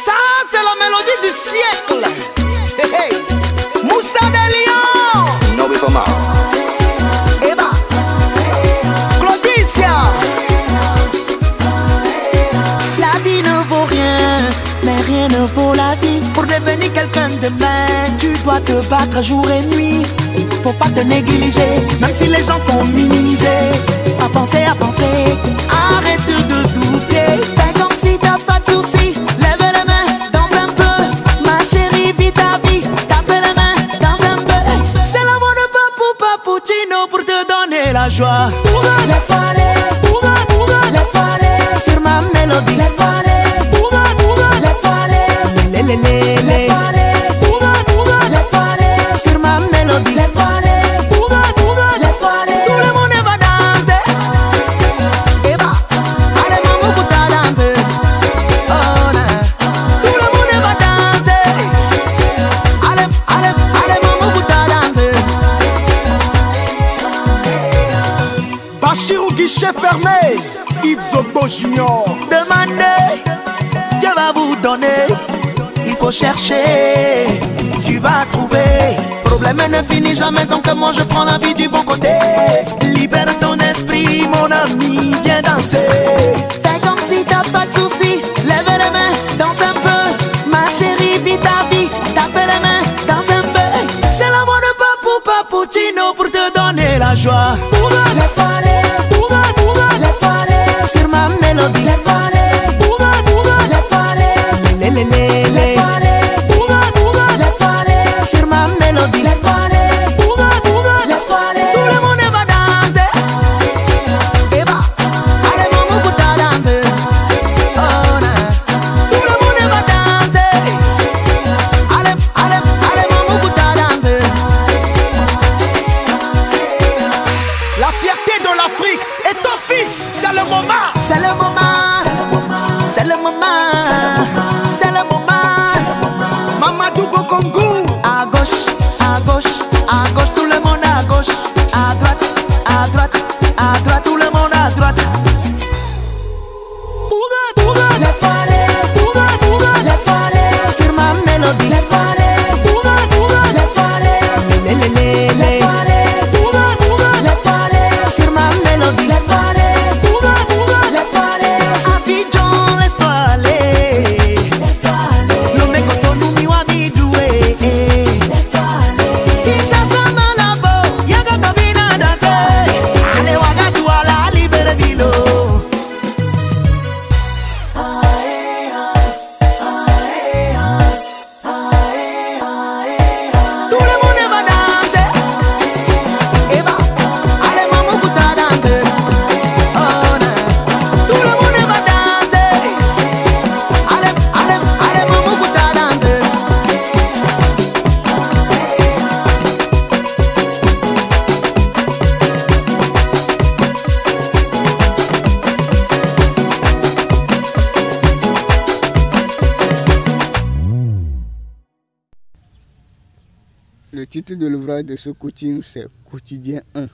Ça, c'est la mélodie du siècle. Hey, hey. Moussa des Lions. No be for mouth. Eba. Claudicia. La vie ne vaut rien, mais rien ne vaut la vie. Pour devenir quelqu'un de demain, tu dois te battre jour et nuit. Faut pas te négliger, même si les gens font minimiser. Avancer, avancer, arrête de douter. Fais comme si t'as pas de soucis. Lève les mains, danse un peu. Ma chérie, vis ta vie. Tape les mains, danse un peu. C'est la voix de Papou Chino pour te donner la joie. Laisse-toi aller, laisse-toi aller. Sur ma mélodie, laisse-toi aller, laisse-toi aller. Laisse-toi aller, laisse-toi aller. Sur ma mélodie, laisse-toi aller. Bachirou guichet fermé, Yves Zobo Junior. Demandez, Dieu va vous donner. Il faut chercher, tu vas trouver. Problème ne finit jamais, donc moi je prends la vie du bon côté. Libère ton esprit, mon ami, viens danser. Fais comme si t'as pas de soucis. Lève les mains, danse un peu. Ma chérie, vis ta vie. Tape les mains, danse un peu. C'est la voix de Papou Chino pour te donner la joie. Laisse-toi aller, laisse-toi aller. Sur ma mélodie, laisse-toi aller, laisse-toi aller. Laisse-toi aller, laisse-toi aller. Sur ma mélodie, laisse-toi aller, laisse-toi aller. Tout le monde va danser. Eba, allez maman pour ta danse. Oh non, tout le monde va danser. Allez maman pour ta danse. La fierté de l'Afrique est ton fils, c'est le moment. C'est le moment, c'est le moment, c'est le moment. Mamadou Bokongou. À gauche, à gauche, à gauche, tout le monde à gauche. À droite, à droite, à droite, tout le monde à droite. Laisse-toi aller, laisse-toi aller. Sur ma mélodie, laisse-toi aller, laisse-toi aller. Laisse-toi aller, laisse-toi aller. Sur ma mélodie, laisse-toi aller, laisse-toi aller. Abidjan, laisse-toi aller, laisse-toi aller. Lomé Cotonou, Miwami, Doué, laisse-toi aller. Kinshasa, Malabo, Yaga Kabina, danser. Allez, Ouagadougou, Libreville. Tout le monde va danser. Eba, allez maman pour ta danse. Oh non, tout le monde va danser. Allez maman pour ta danse. Le titre de l'ouvrage de ce coaching, c'est Quotidien 1.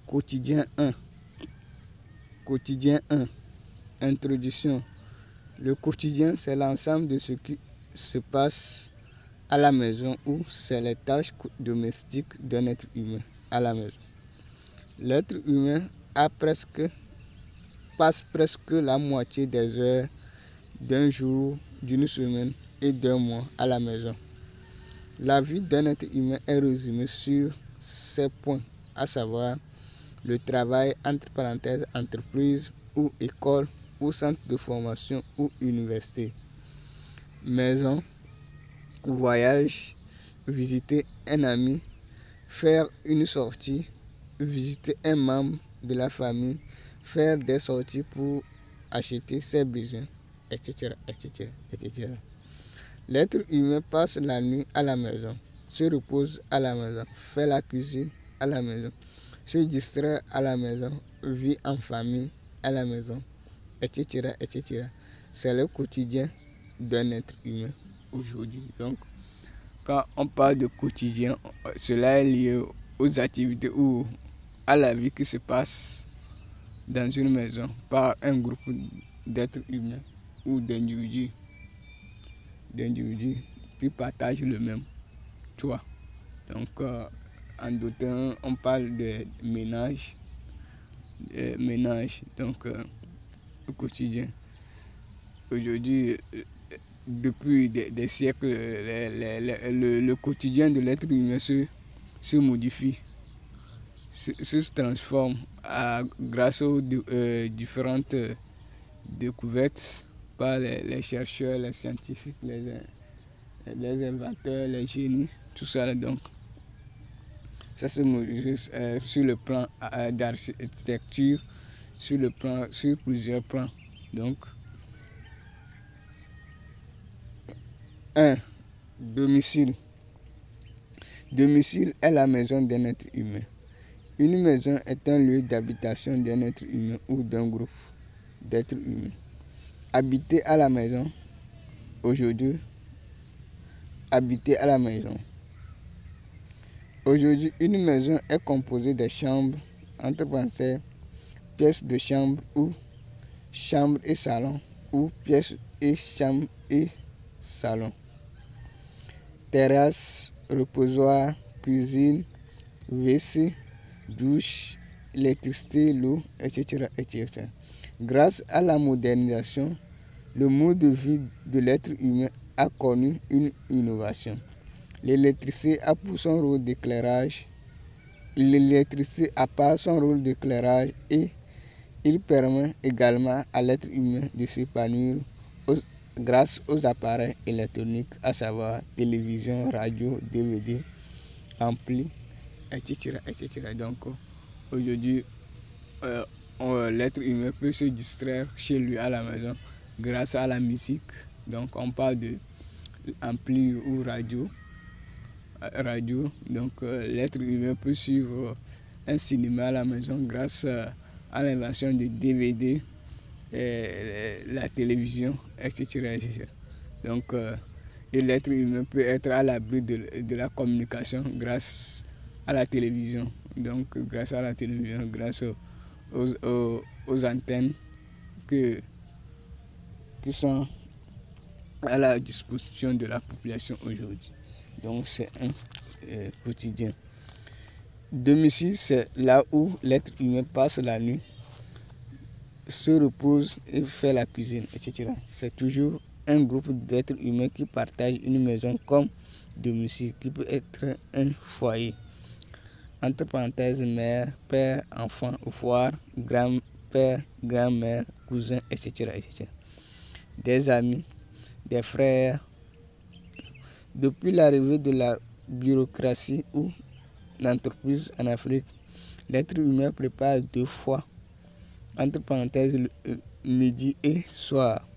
Quotidien 1. Quotidien 1. Introduction. Le quotidien, c'est l'ensemble de ce qui se passe à la maison ou c'est les tâches domestiques d'un être humain à la maison. L'être humain passe presque la moitié des heures d'un jour, d'une semaine et d'un mois à la maison. La vie d'un être humain est résumée sur ces points, à savoir le travail, entre parenthèses, entreprise ou école ou centre de formation ou université, maison, voyage, visiter un ami, faire une sortie, visiter un membre de la famille, faire des sorties pour acheter ses besoins, etc., etc., etc. L'être humain passe la nuit à la maison, se repose à la maison, fait la cuisine à la maison, se distrait à la maison, vit en famille à la maison, etc., etc. C'est le quotidien d'un être humain aujourd'hui. Donc, quand on parle de quotidien, cela est lié aux activités ou à la vie qui se passe dans une maison par un groupe d'êtres humains ou d'individus qui partagent le même toit. Donc, en d'autres termes, on parle de ménage, donc au quotidien. Aujourd'hui, depuis des siècles, le quotidien de l'être humain se modifie, se transforme grâce aux différentes découvertes par les chercheurs, les scientifiques, les inventeurs, les génies, tout ça. Donc, ça se modifie sur le plan d'architecture, sur plusieurs plans. Donc, 1. Domicile. Domicile est la maison d'un être humain. Une maison est un lieu d'habitation d'un être humain ou d'un groupe d'êtres humains. Habiter à la maison. Aujourd'hui, habiter à la maison. Aujourd'hui, une maison est composée de chambres, entre parenthèses, pièces de chambre ou chambre et salon, ou pièces et chambre et salon. Terrasse, reposoir, cuisine, WC, douche, électricité, l'eau, etc., etc. Grâce à la modernisation, le mode de vie de l'être humain a connu une innovation. L'électricité a pour son rôle d'éclairage. L'électricité a pas son rôle d'éclairage et il permet également à l'être humain de s'épanouir grâce aux appareils électroniques, à savoir télévision, radio, DVD, ampli, etc., etc. Donc aujourd'hui, l'être humain peut se distraire chez lui à la maison grâce à la musique. Donc on parle de ampli ou radio. Donc l'être humain peut suivre un cinéma à la maison grâce à l'invention de DVD, la télévision, etc., etc. Donc l'être humain peut être à l'abri de la communication grâce à la télévision. Donc grâce à la télévision, grâce aux antennes qui sont à la disposition de la population aujourd'hui. Donc c'est un quotidien. Domicile, c'est là où l'être humain passe la nuit, se repose et fait la cuisine, etc. C'est toujours un groupe d'êtres humains qui partagent une maison comme domicile, qui peut être un foyer. Entre parenthèses, mère, père, enfant, voire grand-père, grand-mère, cousin, etc., etc. Des amis, des frères. Depuis l'arrivée de la bureaucratie ou l'entreprise en Afrique, l'être humain prépare 2 fois, entre parenthèses, midi et soir.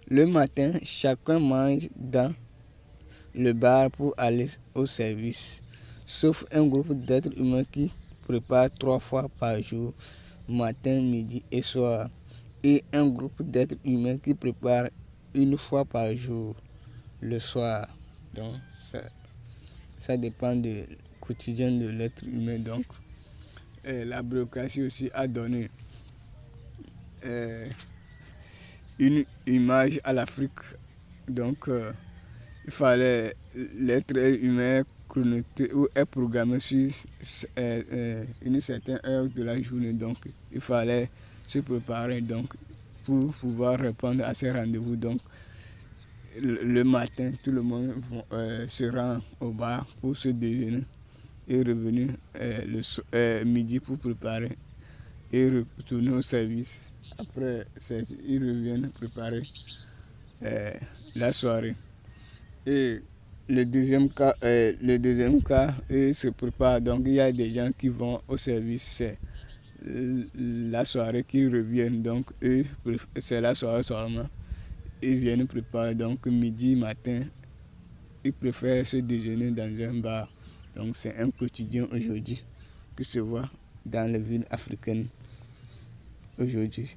Le matin, chacun mange dans le bar pour aller au service, sauf un groupe d'êtres humains qui prépare 3 fois par jour, matin, midi et soir, et un groupe d'êtres humains qui prépare 1 fois par jour, le soir. Donc ça dépend du quotidien de l'être humain. Donc la bureaucratie aussi a donné une image à l'Afrique. Donc il fallait l'être humain connecté ou est programmé sur une certaine heure de la journée. Donc il fallait se préparer donc pour pouvoir répondre à ces rendez-vous. Donc le matin, tout le monde se rend au bar pour se déjeuner et revenir midi pour préparer et retourner au service. Après, ils reviennent préparer la soirée. Et le deuxième cas, ils se préparent. Donc il y a des gens qui vont au service, c'est la soirée qui reviennent. Donc eux, c'est la soirée seulement. Ils viennent préparer, donc midi, matin, ils préfèrent se déjeuner dans un bar. Donc c'est un quotidien aujourd'hui qui se voit dans les villes africaines aujourd'hui.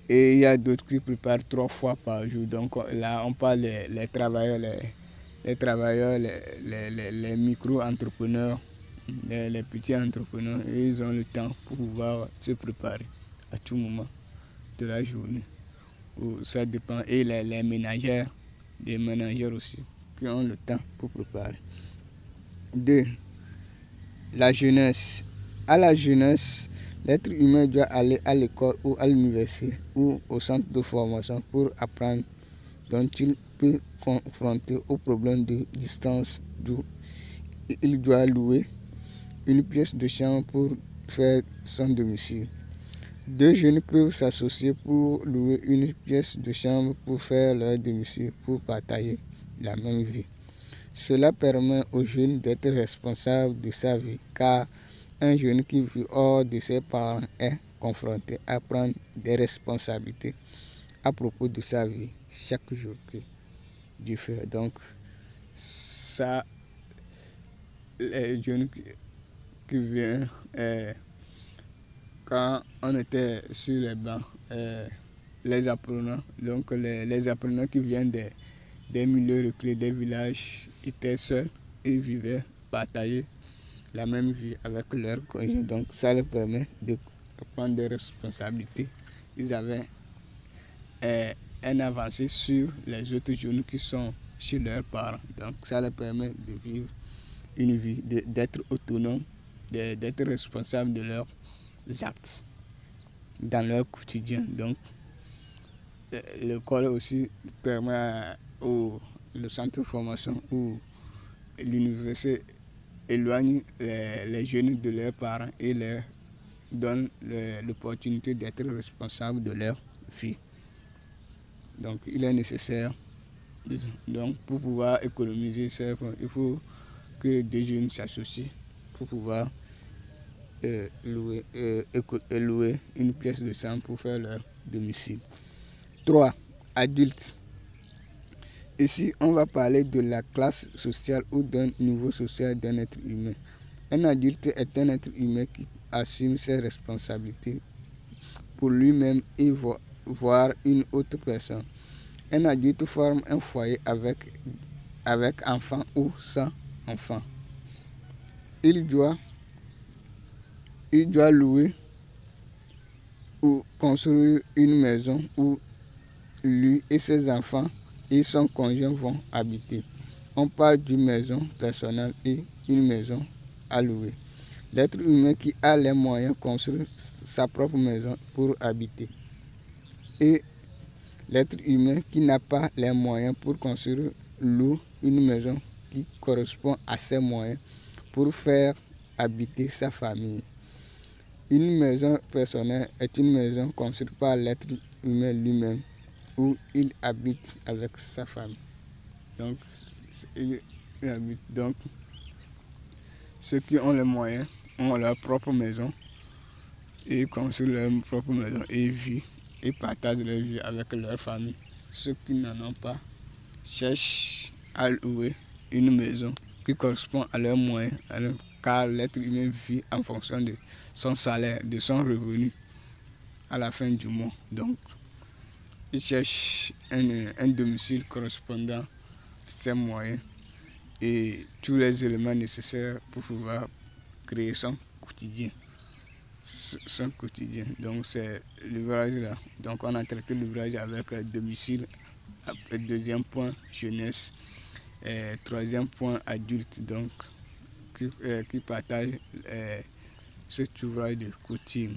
Et il y a d'autres qui préparent 3 fois par jour. Donc là, on parle des travailleurs, les micro-entrepreneurs, les petits entrepreneurs, ils ont le temps pour pouvoir se préparer à tout moment de la journée. Ça dépend. Et les ménagères, les ménagères aussi, qui ont le temps pour préparer. 2. La jeunesse. À la jeunesse, l'être humain doit aller à l'école ou à l'université ou au centre de formation pour apprendre, dont il peut confronter aux problèmes de distance, d'où il doit louer une pièce de chambre pour faire son domicile. 2 jeunes peuvent s'associer pour louer une pièce de chambre pour faire leur domicile, pour partager la même vie. Cela permet aux jeunes d'être responsables de sa vie, car un jeune qui vit hors de ses parents est confronté à prendre des responsabilités à propos de sa vie chaque jour que Dieu fait. Donc, ça, les jeunes qui viennent, quand on était sur les bancs, les apprenants, donc les apprenants qui viennent des milieux reculés, des villages, étaient seuls et vivaient, partager la même vie avec leurs conjoints. Donc ça leur permet de prendre des responsabilités. Ils avaient un avancé sur les autres jeunes qui sont chez leurs parents. Donc ça leur permet de vivre une vie, d'être autonome, d'être responsable de leurs actes dans leur quotidien. Donc l'école aussi permet le centre de formation ou l'université éloigne les jeunes de leurs parents et leur donne l'opportunité d'être responsables de leur vie. Donc il est nécessaire, donc, pour pouvoir économiser ces fonds, il faut que 2 jeunes s'associent pour pouvoir louer une pièce de chambre pour faire leur domicile. 3. Adultes. Ici, on va parler de la classe sociale ou d'un niveau social d'un être humain. Un adulte est un être humain qui assume ses responsabilités pour lui-même et voir une autre personne. Un adulte forme un foyer avec enfants ou sans enfants. Il doit louer ou construire une maison où lui et ses enfants et son conjoint vont habiter. On parle d'une maison personnelle et une maison à louer. L'être humain qui a les moyens construit sa propre maison pour habiter. Et l'être humain qui n'a pas les moyens pour construire loue une maison qui correspond à ses moyens pour faire habiter sa famille. Une maison personnelle est une maison construite par l'être humain lui-même, où il habite avec sa famille. Donc, ceux qui ont les moyens ont leur propre maison et construisent leur propre maison et vivent et partagent leur vie avec leur famille. Ceux qui n'en ont pas cherchent à louer une maison qui correspond à leurs moyens, car l'être humain vit en fonction de son salaire, de son revenu à la fin du mois. Donc, il cherche un domicile correspondant à ses moyens et tous les éléments nécessaires pour pouvoir créer son quotidien. Donc c'est l'ouvrage là. Donc on a traité l'ouvrage avec domicile, deuxième point jeunesse, troisième point adulte, donc qui partage cet ouvrage de quotidien.